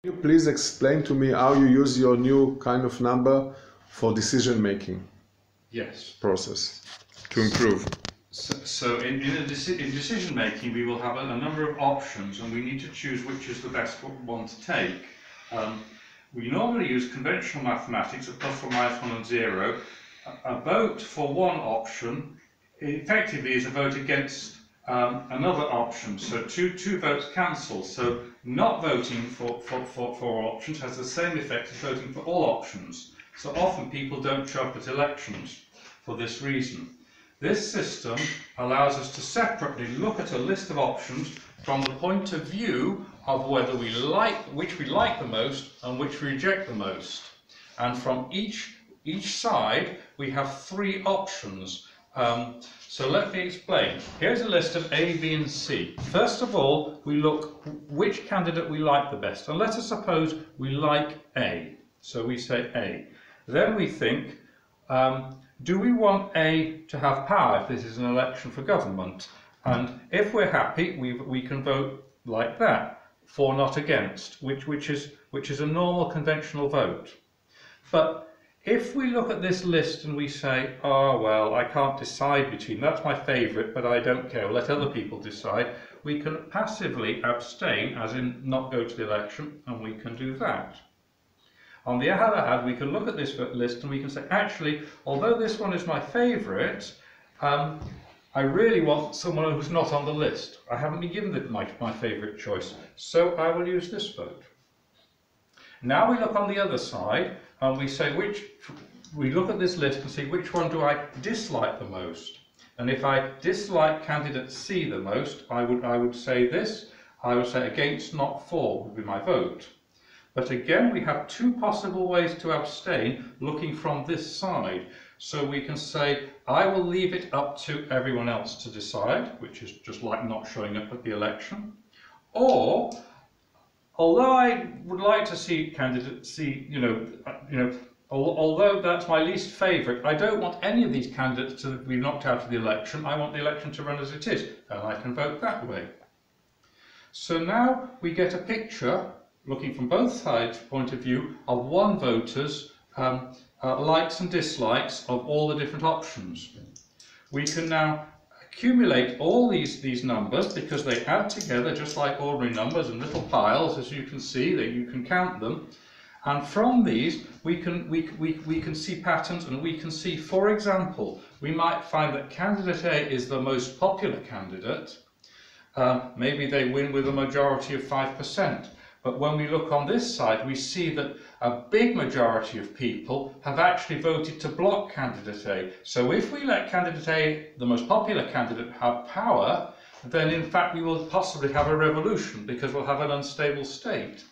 Can you please explain to me how you use your new kind of number for decision making process to improve? So in decision making, we will have a number of options, and we need to choose which is the best one to take. We normally use conventional mathematics of plus or minus 1 and 0. A vote for one option effectively is a vote against another option, so two votes cancel. So not voting for options has the same effect as voting for all options. So often people don't show up at elections for this reason. This system allows us to separately look at a list of options from the point of view of whether we like which we like the most and which we reject the most. And from each side we have three options. So let me explain. Here's a list of A, B and C. First of all, we look which candidate we like the best. And let us suppose we like A. So we say A. Then we think, do we want A to have power if this is an election for government? And if we're happy, we can vote like that, for, not, against, which is a normal conventional vote. But if we look at this list and we say, oh well, I can't decide between, that's my favourite, but I don't care, let other people decide, we can passively abstain, as in not go to the election, and we can do that. On the other hand, we can look at this list and we can say, actually, although this one is my favourite, I really want someone who's not on the list. I haven't been given my favourite choice, so I will use this vote. Now we look on the other side and we say we look at this list and see which one do I dislike the most. And if I dislike candidate C the most, I would say this. I would say against, not for would be my vote. But again, we have two possible ways to abstain looking from this side. So we can say, I will leave it up to everyone else to decide, which is just like not showing up at the election. Or, although I would like to see candidate C, although that's my least favourite, I don't want any of these candidates to be knocked out of the election. I want the election to run as it is, and I can vote that way. So now we get a picture, looking from both sides' point of view, of one voter's likes and dislikes of all the different options. We can now accumulate all these numbers because they add together just like ordinary numbers in little piles, as you can see, that you can count them. And from these we can see patterns, and we can see, for example, we might find that candidate A is the most popular candidate. Maybe they win with a majority of 5%. But when we look on this side, we see that a big majority of people have actually voted to block candidate A. So if we let candidate A, the most popular candidate, have power, then in fact we will possibly have a revolution because we'll have an unstable state.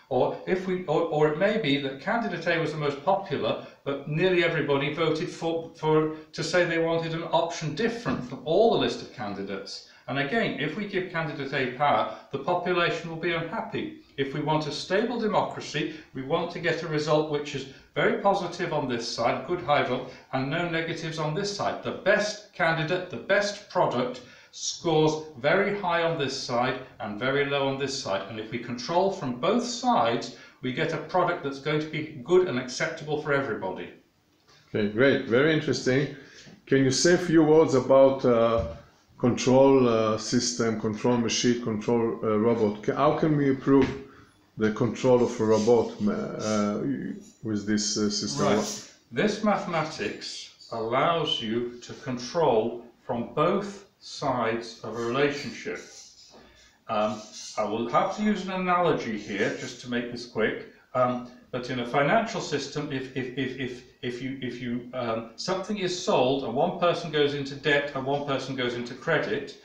Or it may be that candidate A was the most popular, but nearly everybody voted to say they wanted an option different from all the list of candidates. And again, if we give candidate A power, the population will be unhappy. If we want a stable democracy, we want to get a result which is very positive on this side, good high vote, and no negatives on this side. The best candidate, the best product, scores very high on this side and very low on this side. And if we control from both sides, we get a product that's going to be good and acceptable for everybody. Okay, great, very interesting. Can you say a few words about control system, control machine, control robot? How can we improve the control of a robot with this system? Right. This mathematics allows you to control from both sides of a relationship. I will have to use an analogy here just to make this quick. But in a financial system, if something is sold and one person goes into debt and one person goes into credit,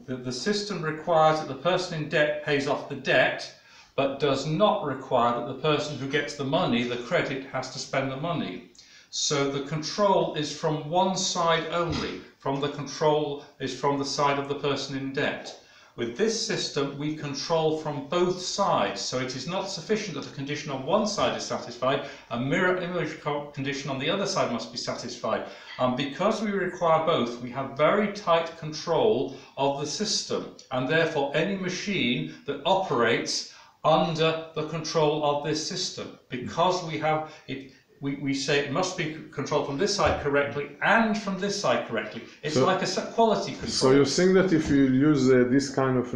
the system requires that the person in debt pays off the debt, but does not require that the person who gets the money, the credit, has to spend the money. So the control is from one side only. The control is from the side of the person in debt. With this system, we control from both sides, so it is not sufficient that a condition on one side is satisfied, a mirror image condition on the other side must be satisfied. And because we require both, we have very tight control of the system, and therefore any machine that operates under the control of this system, because we have it. We say it must be controlled from this side correctly and from this side correctly. It's like a quality control. So you think that if you use this kind of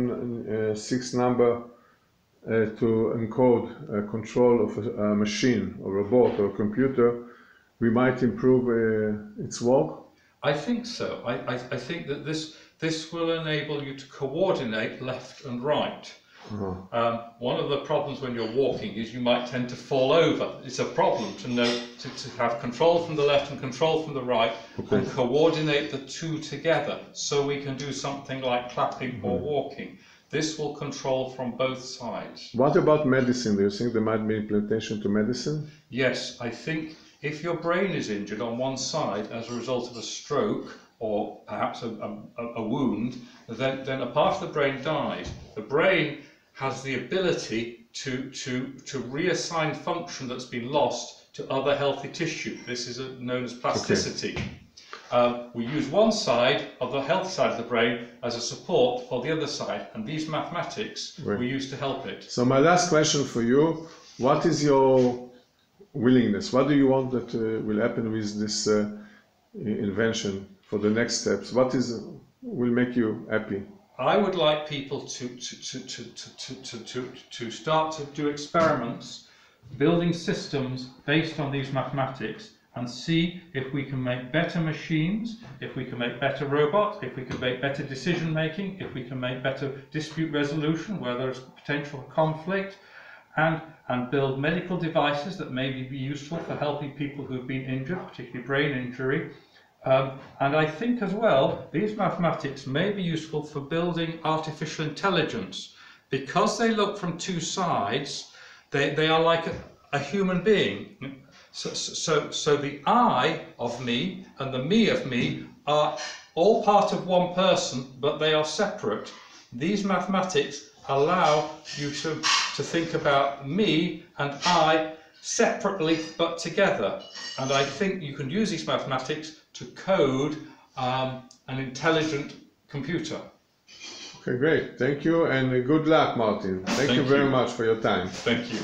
6 number to encode control of a machine or robot or computer, we might improve its work? I think so. I think that this will enable you to coordinate left and right. One of the problems when you're walking is you might tend to fall over. It's a problem to know to have control from the left and control from the right, and coordinate the two together so we can do something like clapping or walking. This will control from both sides. What about medicine? Do you think there might be implementation to medicine? Yes, I think if your brain is injured on one side as a result of a stroke or perhaps a wound, then a part of the brain dies. The brain has the ability to reassign function that's been lost to other healthy tissue. This is known as plasticity. We use one side of the healthy side of the brain as a support for the other side, and these mathematics we use to help it. So my last question for you, what is your willingness? What do you want that will happen with this invention for the next steps? What will make you happy? I would like people to start to do experiments, building systems based on these mathematics, and see if we can make better machines, if we can make better robots, if we can make better decision making, if we can make better dispute resolution where there's potential conflict, and build medical devices that may be useful for helping people who've been injured, particularly brain injury. And I think as well, these mathematics may be useful for building artificial intelligence. Because they look from two sides, they are like a human being. So the I of me and the me of me are all part of one person, but they are separate. These mathematics allow you to think about me and I separately but together. And I think you can use these mathematics to code an intelligent computer. Okay, great. Thank you, and good luck, Martin. Thank you very much for your time. Thank you.